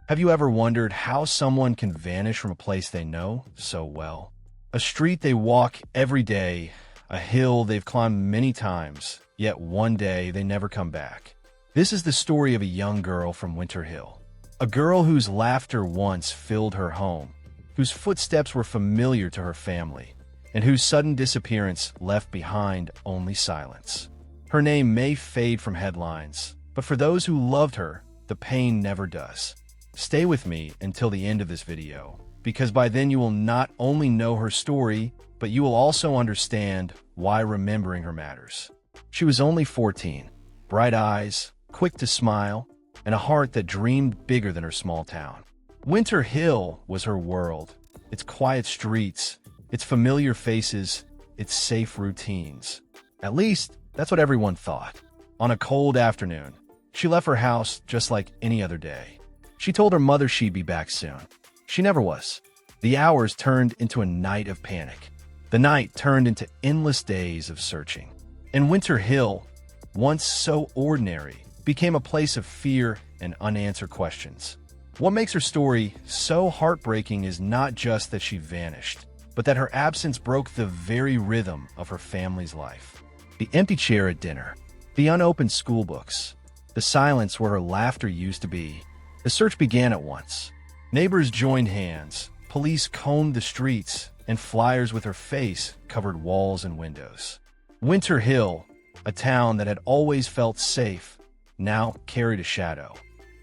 Have you ever wondered how someone can vanish from a place they know so well? A street they walk every day, a hill they've climbed many times, yet one day they never come back. This is the story of a young girl from Winter Hill. A girl whose laughter once filled her home, whose footsteps were familiar to her family, and whose sudden disappearance left behind only silence. Her name may fade from headlines, but for those who loved her, the pain never does. Stay with me until the end of this video, because by then you will not only know her story, but you will also understand why remembering her matters. She was only 14, bright eyes, quick to smile, and a heart that dreamed bigger than her small town. Winter Hill was her world, its quiet streets, its familiar faces, its safe routines. At least, that's what everyone thought. On a cold afternoon, she left her house just like any other day. She told her mother she'd be back soon. She never was. The hours turned into a night of panic. The night turned into endless days of searching. And Winter Hill, once so ordinary, became a place of fear and unanswered questions. What makes her story so heartbreaking is not just that she vanished, but that her absence broke the very rhythm of her family's life. The empty chair at dinner, the unopened school books, the silence where her laughter used to be. The search began at once. Neighbors joined hands, police combed the streets, and flyers with her face covered walls and windows. Winter Hill, a town that had always felt safe, now carried a shadow.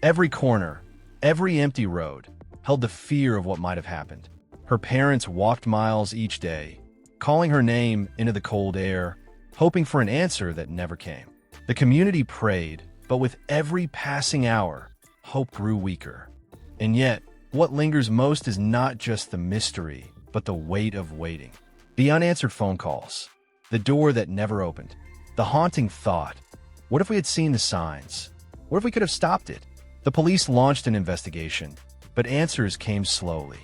Every corner, every empty road, held the fear of what might have happened. Her parents walked miles each day, calling her name into the cold air, hoping for an answer that never came. The community prayed, but with every passing hour, hope grew weaker. And yet, what lingers most is not just the mystery, but the weight of waiting. The unanswered phone calls, the door that never opened, the haunting thought, what if we had seen the signs? What if we could have stopped it? The police launched an investigation, but answers came slowly.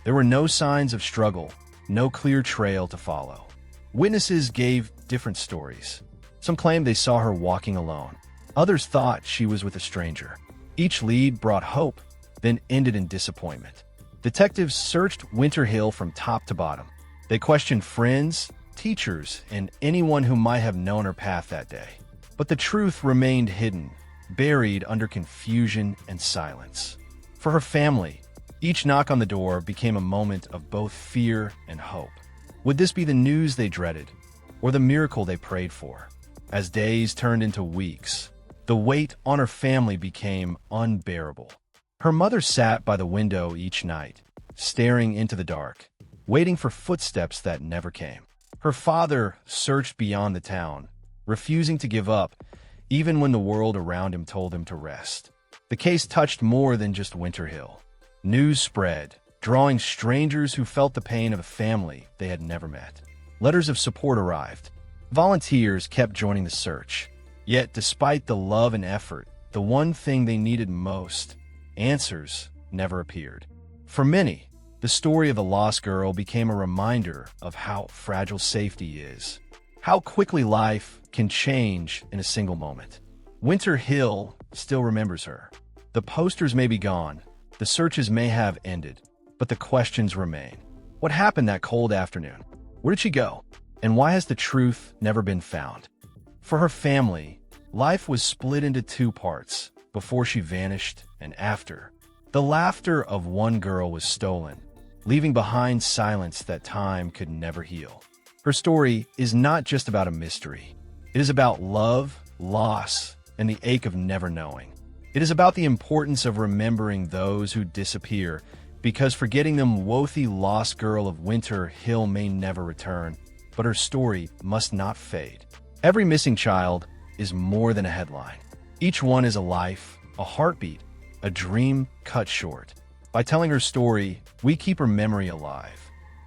There were no signs of struggle, no clear trail to follow. Witnesses gave different stories. Some claimed they saw her walking alone. Others thought she was with a stranger. Each lead brought hope, then ended in disappointment. Detectives searched Winter Hill from top to bottom. They questioned friends, teachers, and anyone who might have known her path that day. But the truth remained hidden, buried under confusion and silence. For her family, each knock on the door became a moment of both fear and hope. Would this be the news they dreaded, or the miracle they prayed for? As days turned into weeks, the weight on her family became unbearable. Her mother sat by the window each night, staring into the dark, waiting for footsteps that never came. Her father searched beyond the town, refusing to give up, even when the world around him told him to rest. The case touched more than just Winter Hill. News spread, drawing strangers who felt the pain of a family they had never met. Letters of support arrived. Volunteers kept joining the search. Yet, despite the love and effort, the one thing they needed most, answers, never appeared. For many, the story of the lost girl became a reminder of how fragile safety is, how quickly life can change in a single moment. Winter Hill still remembers her. The posters may be gone, the searches may have ended, but the questions remain. What happened that cold afternoon? Where did she go? And why has the truth never been found? For her family, life was split into two parts, before she vanished and after. The laughter of one girl was stolen, leaving behind silence that time could never heal. Her story is not just about a mystery. It is about love, loss, and the ache of never knowing. It is about the importance of remembering those who disappear, because forgetting them, Wothy lost girl of Winter Hill may never return, but her story must not fade. Every missing child is more than a headline. Each one is a life, a heartbeat, a dream cut short. By telling her story, we keep her memory alive.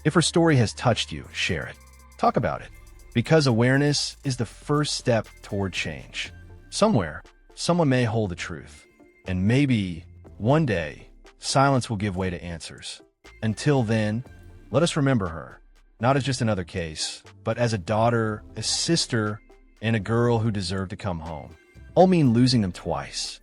If her story has touched you, share it. Talk about it. Because awareness is the first step toward change. Somewhere, someone may hold the truth. And maybe, one day, silence will give way to answers. Until then, let us remember her, not as just another case, but as a daughter, a sister, and a girl who deserved to come home. All mean losing them twice.